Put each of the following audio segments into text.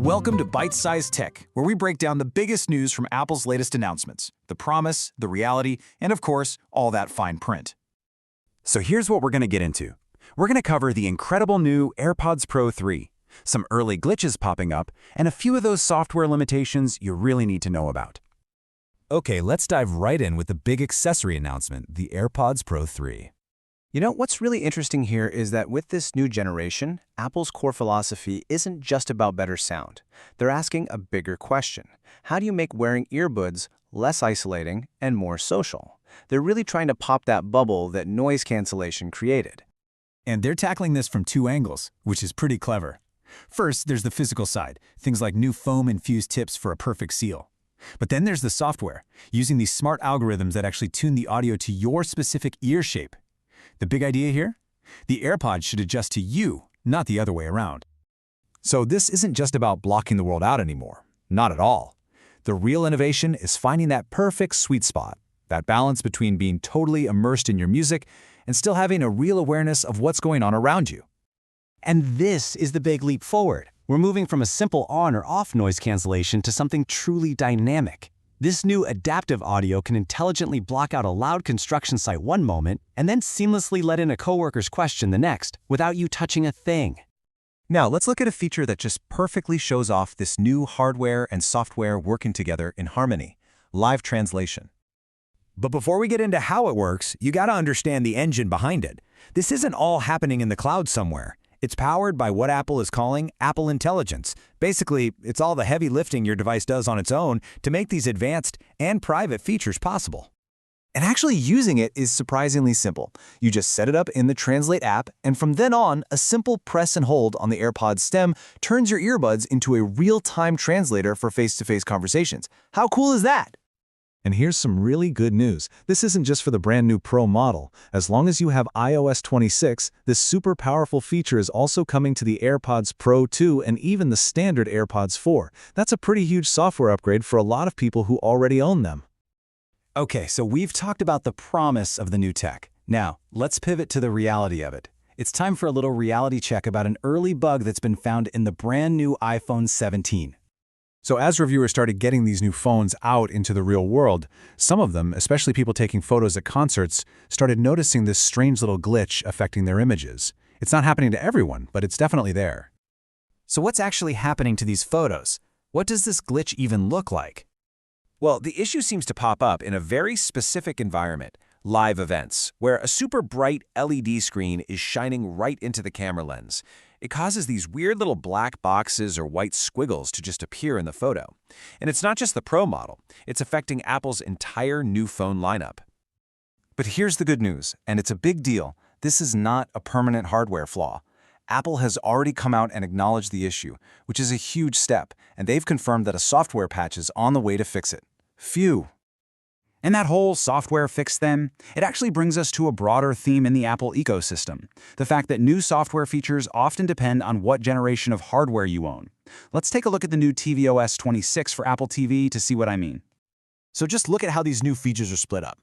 Welcome to Byte-Sized Tech, where we break down the biggest news from Apple's latest announcements, the promise, the reality, and of course, all that fine print. So here's what we're going to get into. We're going to cover the incredible new AirPods Pro 3, some early glitches popping up, and a few of those software limitations you really need to know about. Okay, let's dive right in with the big accessory announcement, the AirPods Pro 3. You know, what's really interesting here is that with this new generation, Apple's core philosophy isn't just about better sound. They're asking a bigger question. How do you make wearing earbuds less isolating and more social? They're really trying to pop that bubble that noise cancellation created. And they're tackling this from two angles, which is pretty clever. First, there's the physical side, things like new foam-infused tips for a perfect seal. But then there's the software, using these smart algorithms that actually tune the audio to your specific ear shape. The big idea here? The AirPods should adjust to you, not the other way around. So this isn't just about blocking the world out anymore. Not at all. The real innovation is finding that perfect sweet spot, that balance between being totally immersed in your music and still having a real awareness of what's going on around you. And this is the big leap forward. We're moving from a simple on or off noise cancellation to something truly dynamic. This new adaptive audio can intelligently block out a loud construction site one moment and then seamlessly let in a coworker's question the next without you touching a thing. Now, let's look at a feature that just perfectly shows off this new hardware and software working together in harmony: live translation. But before we get into how it works, you got to understand the engine behind it. This isn't all happening in the cloud somewhere. It's powered by what Apple is calling Apple Intelligence. Basically, it's all the heavy lifting your device does on its own to make these advanced and private features possible. And actually using it is surprisingly simple. You just set it up in the Translate app, and from then on, a simple press and hold on the AirPods stem turns your earbuds into a real-time translator for face-to-face conversations. How cool is that? And here's some really good news. This isn't just for the brand new Pro model. As long as you have iOS 26, this super powerful feature is also coming to the AirPods Pro 2 and even the standard AirPods 4. That's a pretty huge software upgrade for a lot of people who already own them. Okay, so we've talked about the promise of the new tech. Now, let's pivot to the reality of it. It's time for a little reality check about an early bug that's been found in the brand new iPhone 17. So as reviewers started getting these new phones out into the real world, some of them, especially people taking photos at concerts, started noticing this strange little glitch affecting their images. It's not happening to everyone, but it's definitely there. So what's actually happening to these photos? What does this glitch even look like? Well, the issue seems to pop up in a very specific environment: live events, where a super bright LED screen is shining right into the camera lens. It causes these weird little black boxes or white squiggles to just appear in the photo. And it's not just the Pro model, it's affecting Apple's entire new phone lineup. But here's the good news, and it's a big deal. This is not a permanent hardware flaw. Apple has already come out and acknowledged the issue, which is a huge step, and they've confirmed that a software patch is on the way to fix it. Phew. And that whole software fix then, it actually brings us to a broader theme in the Apple ecosystem: the fact that new software features often depend on what generation of hardware you own. Let's take a look at the new tvOS 26 for Apple TV to see what I mean. So just look at how these new features are split up.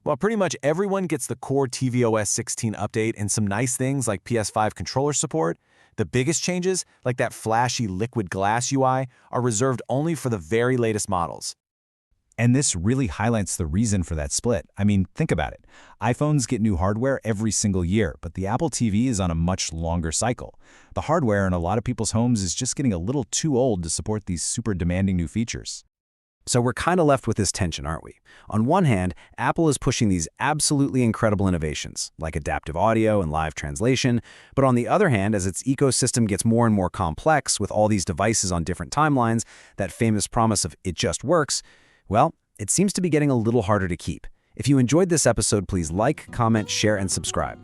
While pretty much everyone gets the core tvOS 16 update and some nice things like PS5 controller support, the biggest changes, like that flashy liquid glass UI, are reserved only for the very latest models. And this really highlights the reason for that split. I mean, think about it. iPhones get new hardware every single year, but the Apple TV is on a much longer cycle. The hardware in a lot of people's homes is just getting a little too old to support these super demanding new features. So we're kind of left with this tension, aren't we? On one hand, Apple is pushing these absolutely incredible innovations, like adaptive audio and live translation, but on the other hand, as its ecosystem gets more and more complex with all these devices on different timelines, that famous promise of "it just works," well, it seems to be getting a little harder to keep. If you enjoyed this episode, please like, comment, share, and subscribe.